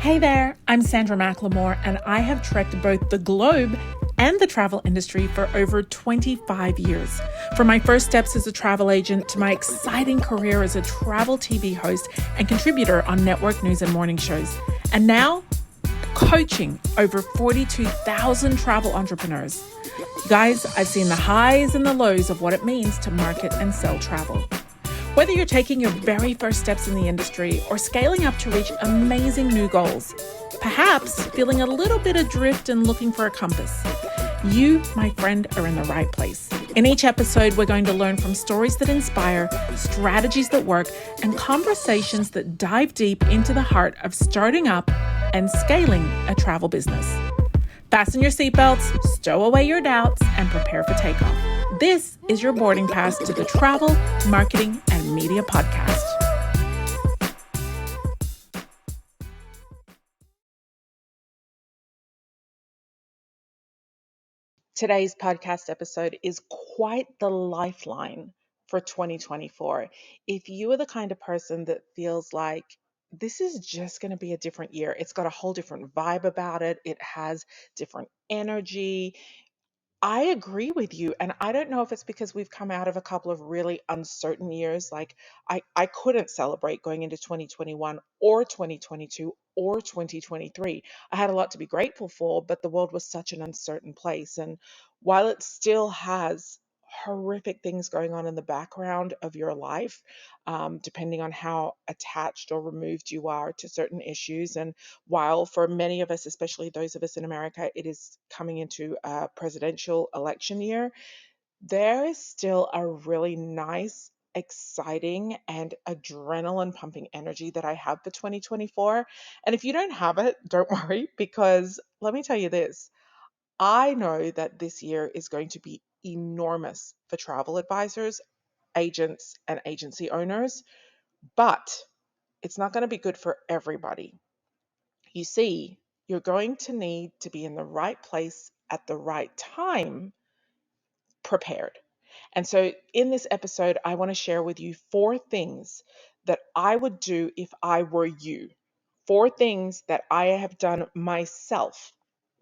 Hey there, I'm Sandra McLemore, and I have trekked both the globe and the travel industry for over 25 years. From my first steps as a travel agent to my exciting career as a travel TV host and contributor on network news and morning shows. And now, coaching over 42,000 travel entrepreneurs. Guys, I've seen the highs and the lows of what it means to market and sell travel. Whether you're taking your very first steps in the industry or scaling up to reach amazing new goals, perhaps feeling a little bit adrift and looking for a compass, you, my friend, are in the right place. In each episode, we're going to learn from stories that inspire, strategies that work, and conversations that dive deep into the heart of starting up and scaling a travel business. Fasten your seatbelts, stow away your doubts, and prepare for takeoff. This is your boarding pass to the Travel, Marketing, and Media Podcast. Today's podcast episode is quite the lifeline for 2024. If you are the kind of person that feels like this is just going to be a different year, it's got a whole different vibe about it, it has different energy, I agree with you. And I don't know if it's because we've come out of a couple of really uncertain years. Like I couldn't celebrate going into 2021 or 2022 or 2023. I had a lot to be grateful for, but the world was such an uncertain place. And while it still has horrific things going on in the background of your life, depending on how attached or removed you are to certain issues, and while for many of us, especially those of us in America, it is coming into a presidential election year, there is still a really nice, exciting, and adrenaline pumping energy that I have for 2024. And if you don't have it, don't worry, because let me tell you this, I know that this year is going to be enormous for travel advisors, agents, and agency owners, but it's not going to be good for everybody. You see, you're going to need to be in the right place at the right time, prepared. And so, in this episode, I want to share with you 4 things that I would do if I were you. 4 things that I have done myself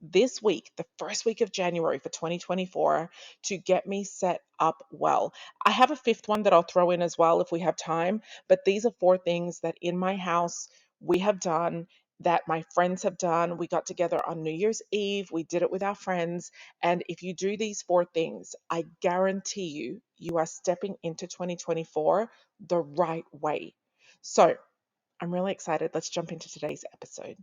this week, the first week of January for 2024, to get me set up well. I have a fifth one that I'll throw in as well if we have time, but these are 4 things that in my house we have done, that my friends have done. We got together on New Year's Eve, we did it with our friends. And if you do these 4 things, I guarantee you, you are stepping into 2024 the right way. So I'm really excited. Let's jump into today's episode.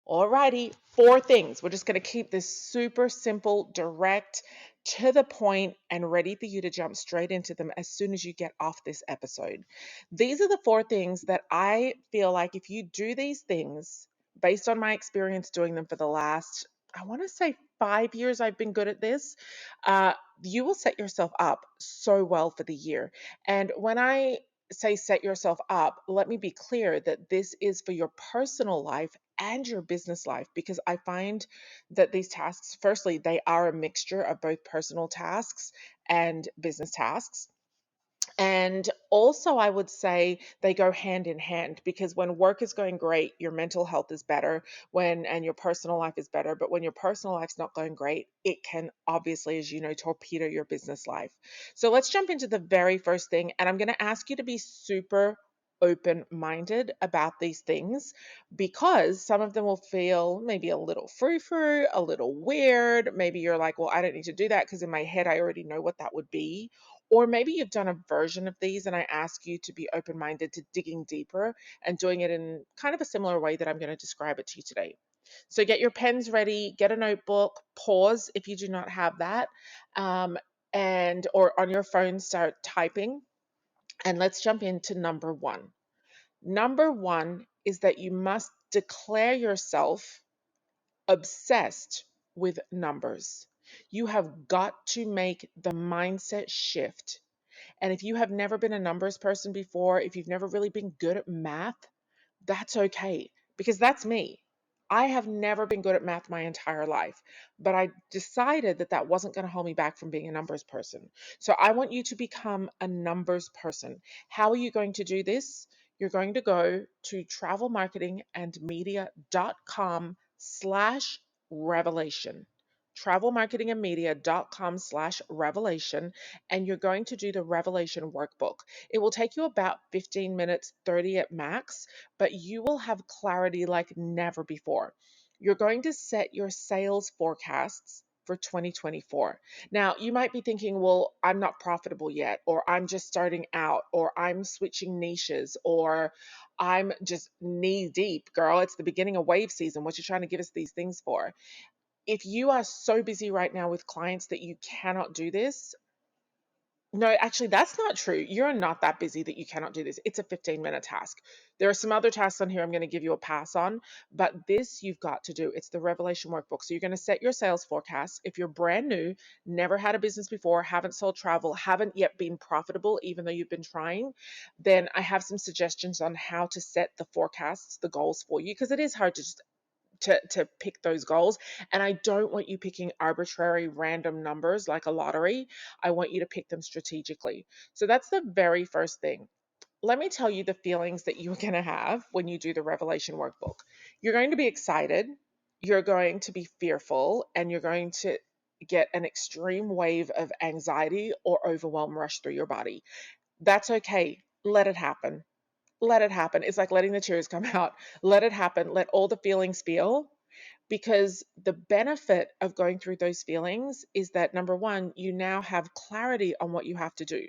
Alrighty, 4 things. We're just going to keep this super simple, direct, to the point, and ready for you to jump straight into them as soon as you get off this episode. These are the 4 things that I feel like if you do these things, based on my experience doing them for the last, I want to say 5 years, I've been good at this, uh, you will set yourself up so well for the year. And when I say set yourself up, let me be clear that this is for your personal life and your business life, because I find that these tasks, firstly, they are a mixture of both personal tasks and business tasks. And also, I would say they go hand in hand, because when work is going great, your mental health is better, and your personal life is better. But when your personal life's not going great, it can obviously, as you know, torpedo your business life. So let's jump into the very first thing. And I'm going to ask you to be super open minded about these things, because some of them will feel maybe a little frou frou, a little weird. Maybe you're like, well, I don't need to do that because in my head, I already know what that would be. Or maybe you've done a version of these and I ask you to be open minded to digging deeper and doing it in kind of a similar way that I'm going to describe it to you today. So get your pens ready, get a notebook, pause if you do not have that, um, and or on your phone, start typing. And let's jump into number 1. Number 1 is that you must declare yourself obsessed with numbers. You have got to make the mindset shift. And if you have never been a numbers person before, if you've never really been good at math, that's okay, because that's me. I have never been good at math my entire life, but I decided that that wasn't going to hold me back from being a numbers person. So I want you to become a numbers person. How are you going to do this? you're going to go to travelmarketingandmedia.com/revelation. Travelmarketingandmedia.com/revelation, and you're going to do the revelation workbook. It will take you about 15 minutes, 30 at max, but you will have clarity like never before. You're going to set your sales forecasts for 2024. Now, you might be thinking, well, I'm not profitable yet, or I'm just starting out, or I'm switching niches, or I'm just knee deep, girl. It's the beginning of wave season. What you trying to give us these things for? If you are so busy right now with clients that you cannot do this, no, actually, that's not true. You're not that busy that you cannot do this. It's a 15-minute task. There are some other tasks on here I'm going to give you a pass on, but this you've got to do. It's the Revelation Workbook. So you're going to set your sales forecast. If you're brand new, never had a business before, haven't sold travel, haven't yet been profitable, even though you've been trying, then I have some suggestions on how to set the forecasts, the goals for you, because it is hard to just to pick those goals. And I don't want you picking arbitrary random numbers like a lottery. I want you to pick them strategically. So that's the very first thing. Let me tell you the feelings that you're going to have when you do the Revelation Workbook. You're going to be excited, you're going to be fearful, and you're going to get an extreme wave of anxiety or overwhelm rush through your body. That's okay. Let it happen. Let it happen. It's like letting the tears come out. Let it happen. Let all the feelings feel, because the benefit of going through those feelings is that number one, you now have clarity on what you have to do.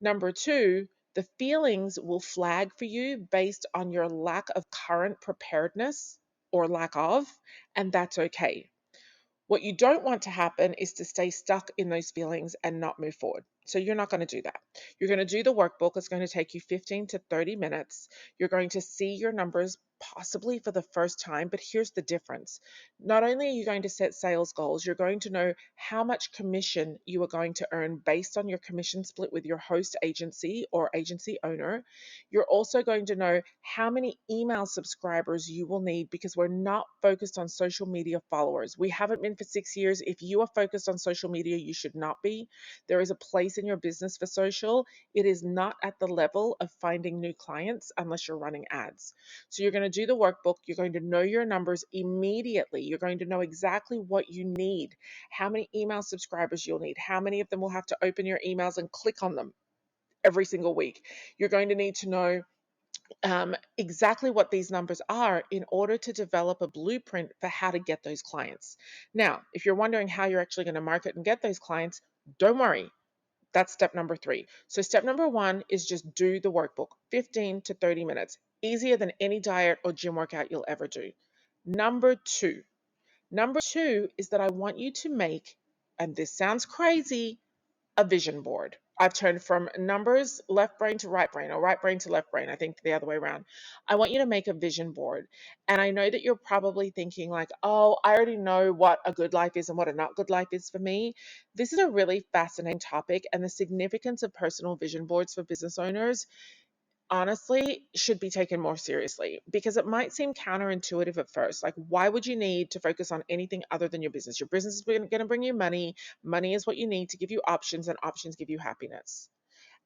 Number two, the feelings will flag for you based on your lack of current preparedness or lack of, and that's okay. What you don't want to happen is to stay stuck in those feelings and not move forward. So you're not going to do that. You're going to do the workbook. It's going to take you 15 to 30 minutes. You're going to see your numbers possibly for the first time, but here's the difference. Not only are you going to set sales goals, you're going to know how much commission you are going to earn based on your commission split with your host agency or agency owner. You're also going to know how many email subscribers you will need, because we're not focused on social media followers. We haven't been for 6 years. If you are focused on social media, you should not be. There is a place in your business for social. It is not at the level of finding new clients unless you're running ads. So you're going to do the workbook. You're going to know your numbers immediately. You're going to know exactly what you need, how many email subscribers you'll need, how many of them will have to open your emails and click on them every single week. You're going to need to know exactly what these numbers are in order to develop a blueprint for how to get those clients. Now, if you're wondering how you're actually going to market and get those clients, don't worry. That's step number 3. So step number 1 is just do the workbook, 15 to 30 minutes, easier than any diet or gym workout you'll ever do. Number 2. Number 2 is that I want you to make, and this sounds crazy, a vision board. I've turned from numbers, left brain to right brain, or right brain to left brain. I think the other way around. I want you to make a vision board. And I know that you're probably thinking, like, oh, I already know what a good life is and what a not good life is for me. This is a really fascinating topic, and the significance of personal vision boards for business owners honestly should be taken more seriously, because it might seem counterintuitive at first. Like, why would you need to focus on anything other than your business? Your business is going to bring you money. Money is what you need to give you options, and options give you happiness.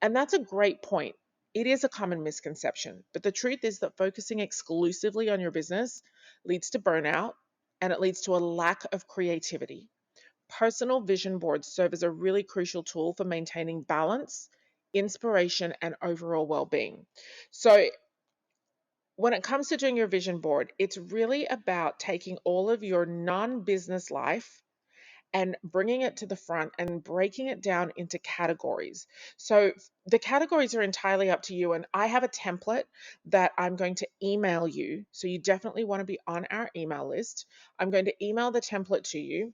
And that's a great point. It is a common misconception, but the truth is that focusing exclusively on your business leads to burnout, and it leads to a lack of creativity. Personal vision boards serve as a really crucial tool for maintaining balance, inspiration, and overall well-being. So when it comes to doing your vision board, it's really about taking all of your non-business life and bringing it to the front and breaking it down into categories. So the categories are entirely up to you. And I have a template that I'm going to email you. So you definitely want to be on our email list. I'm going to email the template to you.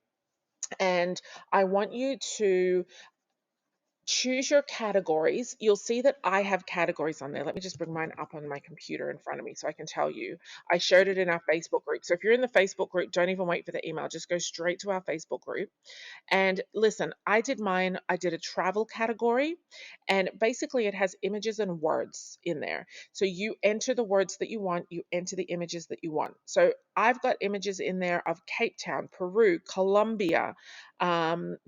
And I want you to choose your categories. You'll see that I have categories on there. Let me just bring mine up on my computer in front of me so I can tell you. I showed it in our Facebook group. So if you're in the Facebook group, don't even wait for the email. Just go straight to our Facebook group. And listen, I did mine. I did a travel category, and basically it has images and words in there. So you enter the words that you want, you enter the images that you want. So I've got images in there of Cape Town, Peru, Colombia,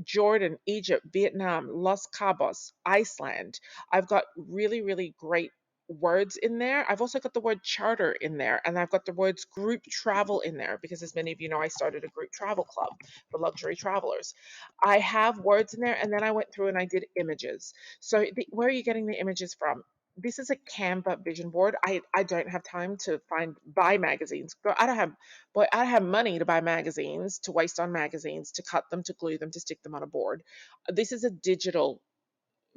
Jordan, Egypt, Vietnam, Los Cabos, Iceland. I've got really, really great words in there. I've also got the word charter in there, and I've got the words group travel in there because, as many of you know, I started a group travel club for luxury travelers. I have words in there, and then I went through and I did images. So, where are you getting the images from? This is a Canva vision board. I don't have time to buy magazines. I don't have boy, I don't have money to buy magazines, to waste on magazines, to cut them, to glue them, to stick them on a board. This is a digital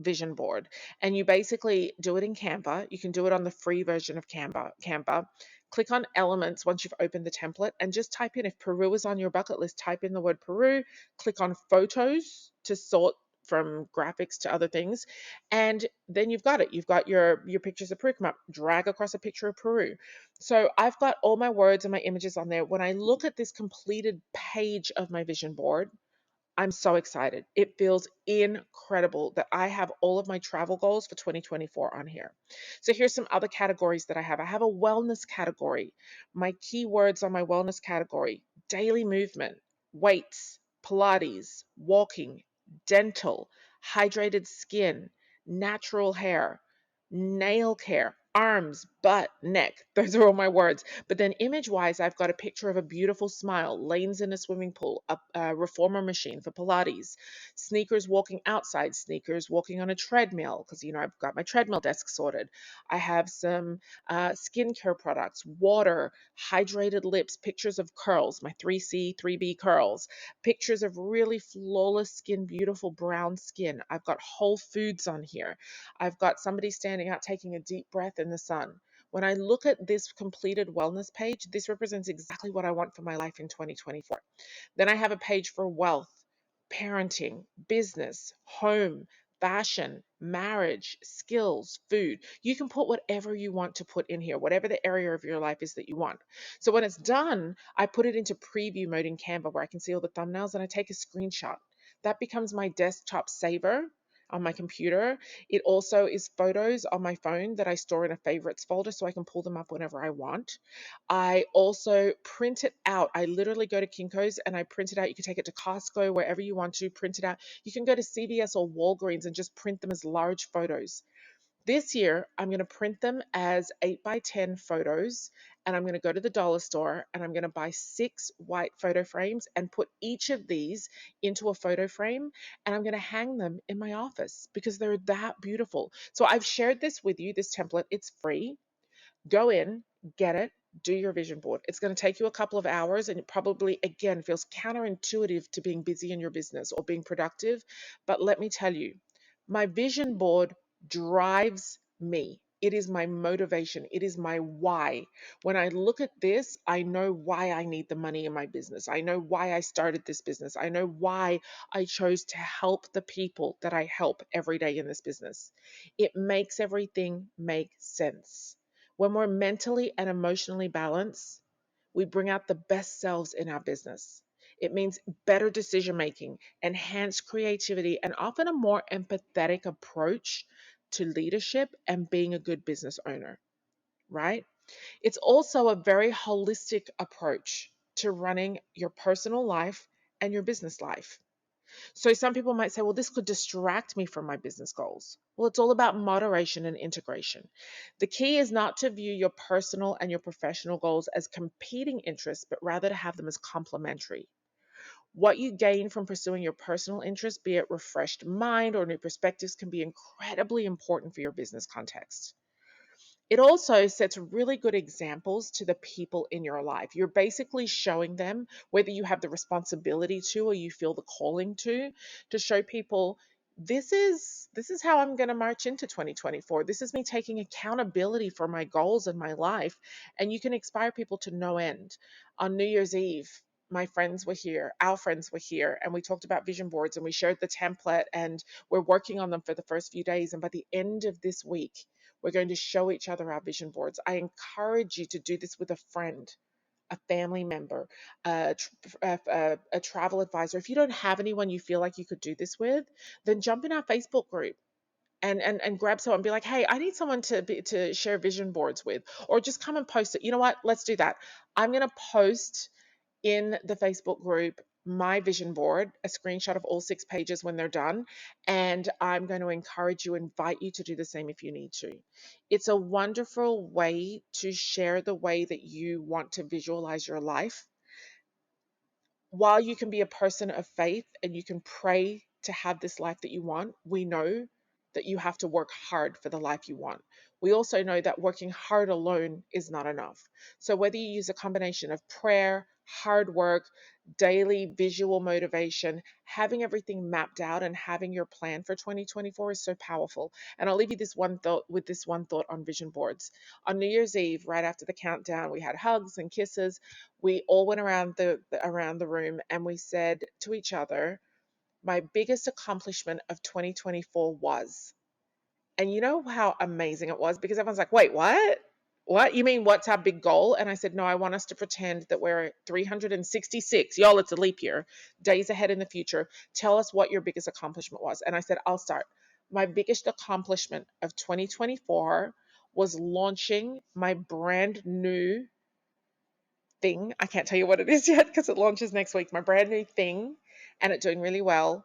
vision board, and you basically do it in Canva. You can do it on the free version of Canva. Click on elements once you've opened the template and just type in, if Peru is on your bucket list, type in the word Peru. Click on photos to sort from graphics to other things, and then you've got it. You've got your pictures of Peru. Come up, drag across a picture of Peru. So I've got all my words and my images on there. When I look at this completed page of my vision board, I'm so excited. It feels incredible that I have all of my travel goals for 2024 on here. So here's some other categories that I have. I have a wellness category. My keywords on my wellness category: daily movement, weights, Pilates, walking, dental, hydrated skin, natural hair, nail care, arms, butt, neck. Those are all my words. But then image wise, I've got a picture of a beautiful smile, lanes in a swimming pool, a reformer machine for Pilates, sneakers walking outside, sneakers walking on a treadmill, because, you know, I've got my treadmill desk sorted. I have some skincare products, water, hydrated lips, pictures of curls, my 3C, 3B curls, pictures of really flawless skin, beautiful brown skin. I've got whole foods on here. I've got somebody standing out taking a deep breath in the sun. When I look at this completed wellness page, this represents exactly what I want for my life in 2024. Then I have a page for wealth, parenting, business, home, fashion, marriage, skills, food. You can put whatever you want to put in here, whatever the area of your life is that you want. So when it's done, I put it into preview mode in Canva where I can see all the thumbnails and I take a screenshot. That becomes my desktop saver on my computer. It also is photos on my phone that I store in a favorites folder so I can pull them up whenever I want. I also print it out. I literally go to Kinko's and I print it out. You can take it to Costco, wherever you want to print it out. You can go to CVS or Walgreens and just print them as large photos. This year, I'm going to print them as 8 by 10 photos, and I'm going to go to the dollar store and I'm going to buy 6 white photo frames and put each of these into a photo frame, and I'm going to hang them in my office because they're that beautiful. So I've shared this with you, this template. It's free. Go in, get it, do your vision board. It's going to take you a couple of hours, and it probably, again, feels counterintuitive to being busy in your business or being productive. But let me tell you, my vision board drives me. It is my motivation. It is my why. When I look at this, I know why I need the money in my business. I know why I started this business. I know why I chose to help the people that I help every day in this business. It makes everything make sense. When we're mentally and emotionally balanced, we bring out the best selves in our business. It means better decision making, enhanced creativity, and often a more empathetic approach to leadership and being a good business owner, right? It's also a very holistic approach to running your personal life and your business life. So some people might say, well, this could distract me from my business goals. Well, it's all about moderation and integration. The key is not to view your personal and your professional goals as competing interests, but rather to have them as complementary. What you gain from pursuing your personal interests, be it refreshed mind or new perspectives, can be incredibly important for your business context. It also sets really good examples to the people in your life. You're basically showing them, whether you have the responsibility to or you feel the calling to show people this is how I'm going to march into 2024. This is me taking accountability for my goals in my life, and you can inspire people to no end. On New Year's Eve, my friends were here, our friends were here, and we talked about vision boards and we shared the template, and we're working on them for the first few days, and by the end of this week we're going to show each other our vision boards. I encourage you to do this with a friend, a family member, a travel advisor. If you don't have anyone you feel like you could do this with, then jump in our Facebook group and grab someone and be like, hey, I need someone to share vision boards with, or just come and post it. You know what? Let's do that. I'm going to post in the Facebook group my vision board, a screenshot of all 6 pages when they're done. And I'm going to encourage you, invite you to do the same if you need to. It's a wonderful way to share the way that you want to visualize your life. While you can be a person of faith and you can pray to have this life that you want, we know that you have to work hard for the life you want. We also know that working hard alone is not enough. So, whether you use a combination of prayer, hard work, daily visual motivation, having everything mapped out and having your plan for 2024 is so powerful. And I'll leave you this one thought with this one thought on vision boards. On New Year's Eve, right after the countdown, we had hugs and kisses. We all went around the room and we said to each other, my biggest accomplishment of 2024 was. And you know how amazing it was, because everyone's like, wait, what? What? You mean what's our big goal? And I said, no, I want us to pretend that we're 366, y'all, it's a leap year, days ahead in the future. Tell us what your biggest accomplishment was. And I said, I'll start. My biggest accomplishment of 2024 was launching my brand new thing. I can't tell you what it is yet because it launches next week. My brand new thing, and it's doing really well.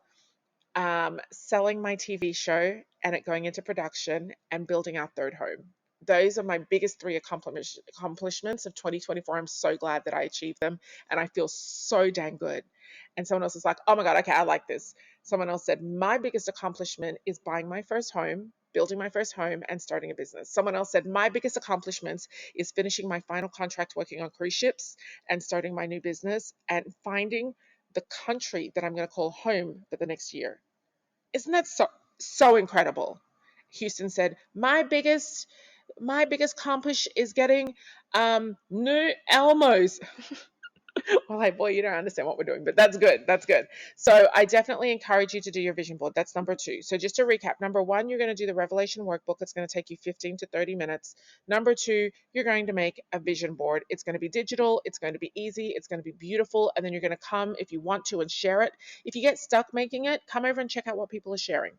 Selling my TV show and it going into production and building our third home. Those are my biggest three accomplishments of 2024. I'm so glad that I achieved them and I feel so dang good. And someone else is like, oh my God, okay, I like this. Someone else said, my biggest accomplishment is buying my first home, building my first home, and starting a business. Someone else said, my biggest accomplishments is finishing my final contract working on cruise ships and starting my new business and finding the country that I'm going to call home for the next year. Isn't that so incredible? Houston said, my biggest accomplish is getting new Elmos. Well, hey, boy, you don't understand what we're doing, but that's good. That's good. So I definitely encourage you to do your vision board. That's number 2. So just to recap, number 1, you're going to do the Revelation workbook. It's going to take you 15 to 30 minutes. Number 2, you're going to make a vision board. It's going to be digital. It's going to be easy. It's going to be beautiful. And then you're going to come if you want to and share it. If you get stuck making it, come over and check out what people are sharing.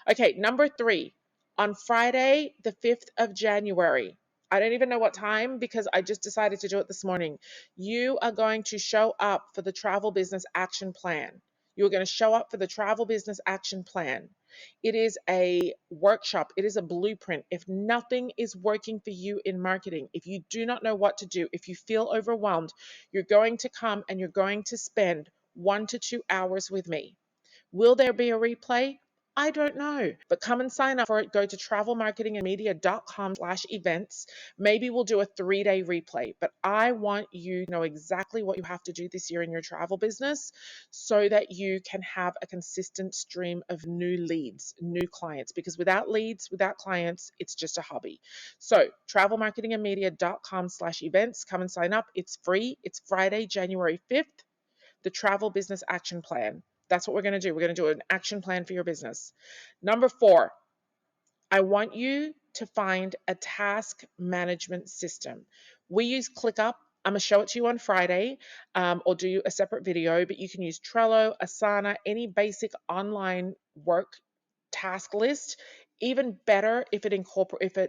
Okay, number 3, on Friday, the 5th of January, I don't even know what time because I just decided to do it this morning. You are going to show up for the travel business action plan. You're going to show up for the travel business action plan. It is a workshop. It is a blueprint. If nothing is working for you in marketing, if you do not know what to do, if you feel overwhelmed, you're going to come and you're going to spend 1 to 2 hours with me. Will there be a replay? I don't know, but come and sign up for it. Go to travelmarketingandmedia.com/events. Maybe we'll do a 3-day replay, but I want you to know exactly what you have to do this year in your travel business so that you can have a consistent stream of new leads, new clients, because without leads, without clients, it's just a hobby. So travelmarketingandmedia.com/events. Come and sign up. It's free. It's Friday, January 5th. The travel business action plan. That's what we're going to do. We're going to do an action plan for your business. Number 4, I want you to find a task management system. We use ClickUp. I'm going to show it to you on Friday, or do a separate video, but you can use Trello, Asana, any basic online work task list. Even better if it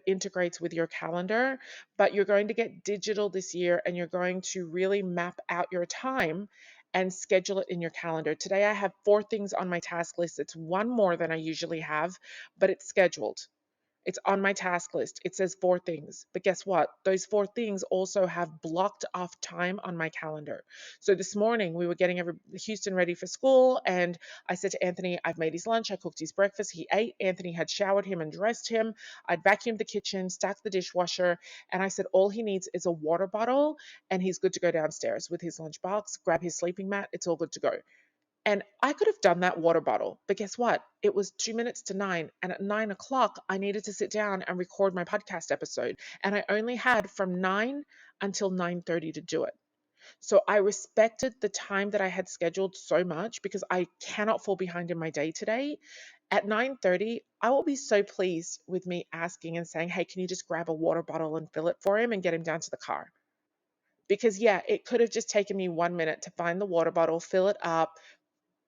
integrates with your calendar, but you're going to get digital this year and you're going to really map out your time and schedule it in your calendar. Today I have 4 things on my task list. It's one more than I usually have, but it's scheduled. It's on my task list. It says 4 things. But guess what? Those 4 things also have blocked off time on my calendar. So this morning we were getting Houston ready for school, and I said to Anthony, I've made his lunch, I cooked his breakfast, he ate. Anthony had showered him and dressed him. I'd vacuumed the kitchen, stacked the dishwasher, and I said all he needs is a water bottle and he's good to go downstairs with his lunchbox, grab his sleeping mat, it's all good to go. And I could have done that water bottle, but guess what? It was 2 minutes to 9. And at 9 o'clock, I needed to sit down and record my podcast episode. And I only had from 9 until 9:30 to do it. So I respected the time that I had scheduled so much because I cannot fall behind in my day today. At 9:30, I will be so pleased with me asking and saying, hey, can you just grab a water bottle and fill it for him and get him down to the car? Because yeah, it could have just taken me 1 minute to find the water bottle, fill it up,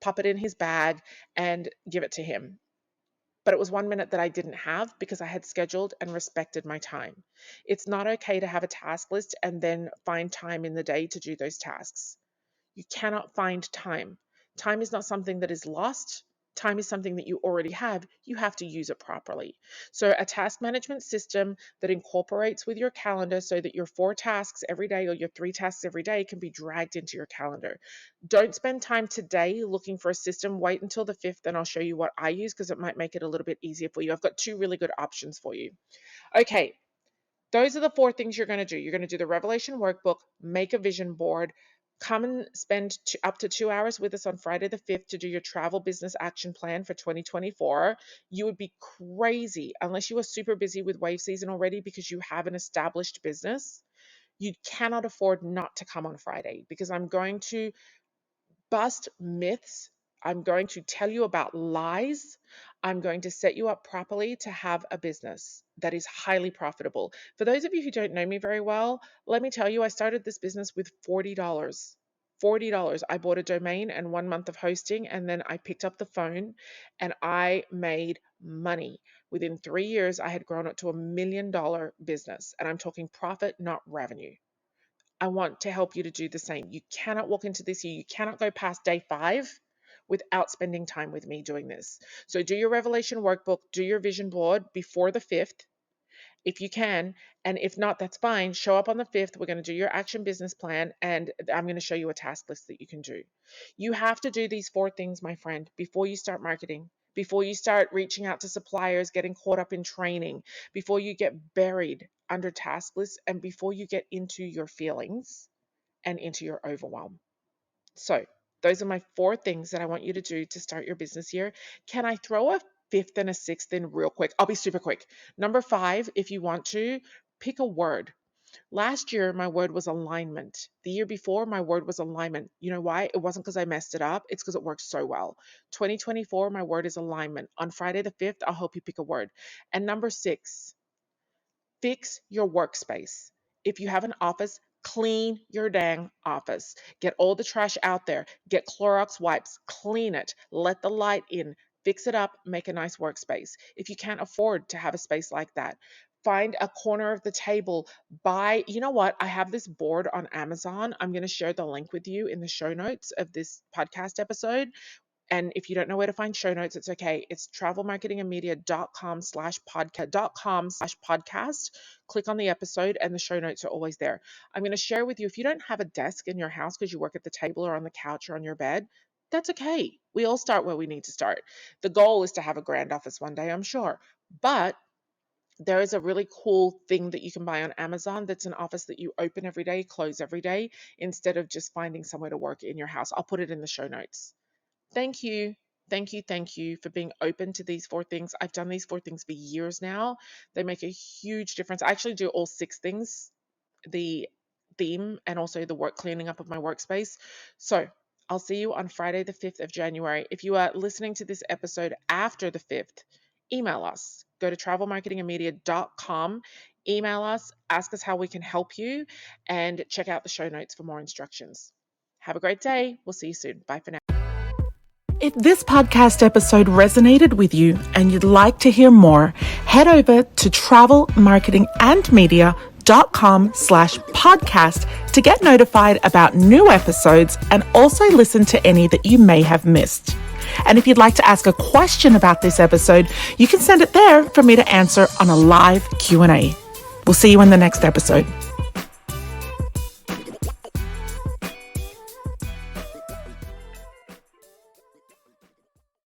pop it in his bag, and give it to him. But it was 1 minute that I didn't have because I had scheduled and respected my time. It's not okay to have a task list and then find time in the day to do those tasks. You cannot find time. Time is not something that is lost. Time is something that you already have. You have to use it properly. So a task management system that incorporates with your calendar so that your 4 tasks every day or your 3 tasks every day can be dragged into your calendar. Don't spend time today looking for a system. Wait until the 5th and I'll show you what I use because it might make it a little bit easier for you. I've got 2 really good options for you. Okay, those are the 4 things you're going to do. You're going to do the Revelation workbook, make a vision board, come and spend up to 2 hours with us on Friday the 5th to do your travel business action plan for 2024. You would be crazy unless you are super busy with wave season already because you have an established business. You cannot afford not to come on Friday because I'm going to bust myths. I'm going to tell you about lies. I'm going to set you up properly to have a business that is highly profitable. For those of you who don't know me very well, let me tell you, I started this business with $40. $40. I bought a domain and 1 month of hosting, and then I picked up the phone and I made money. Within 3 years, I had grown it to $1 million business, and I'm talking profit, not revenue. I want to help you to do the same. You cannot walk into this year, you cannot go past day 5 without spending time with me doing this. So do your Revelation workbook, do your vision board before the 5th, if you can. And if not, that's fine. Show up on the 5th. We're going to do your action business plan, and I'm going to show you a task list that you can do. You have to do these 4 things, my friend, before you start marketing, before you start reaching out to suppliers, getting caught up in training, before you get buried under task lists, and before you get into your feelings and into your overwhelm. So those are my 4 things that I want you to do to start your business year. Can I throw a 5th and a 6th in real quick? I'll be super quick. Number 5, if you want to, pick a word. Last year, my word was alignment. The year before, my word was alignment. You know why? It wasn't because I messed it up. It's because it worked so well. 2024, my word is alignment. On Friday the 5th, I'll help you pick a word. And number 6, fix your workspace. If you have an office, clean your dang office. Get all the trash out there. Get Clorox wipes. Clean it. Let the light in. Fix it up. Make a nice workspace. If you can't afford to have a space like that, find a corner of the table. Buy, you know what? I have this board on Amazon. I'm going to share the link with you in the show notes of this podcast episode. And if you don't know where to find show notes, it's okay. It's travelmarketingammedia.com/podcast. Click on the episode and the show notes are always there. I'm going to share with you, if you don't have a desk in your house because you work at the table or on the couch or on your bed, that's okay. We all start where we need to start. The goal is to have a grand office one day, I'm sure. But there is a really cool thing that you can buy on Amazon that's an office that you open every day, close every day, instead of just finding somewhere to work in your house. I'll put it in the show notes. Thank you. Thank you for being open to these 4 things. I've done these 4 things for years now. They make a huge difference. I actually do all 6 things, the theme and also the work cleaning up of my workspace. So I'll see you on Friday, the 5th of January. If you are listening to this episode after the 5th, email us. Go to travelmarketingammedia.com. Email us, ask us how we can help you, and check out the show notes for more instructions. Have a great day. We'll see you soon. Bye for now. If this podcast episode resonated with you and you'd like to hear more, head over to travelmarketingandmedia.com/podcast to get notified about new episodes and also listen to any that you may have missed. And if you'd like to ask a question about this episode, you can send it there for me to answer on a live Q&A. We'll see you in the next episode.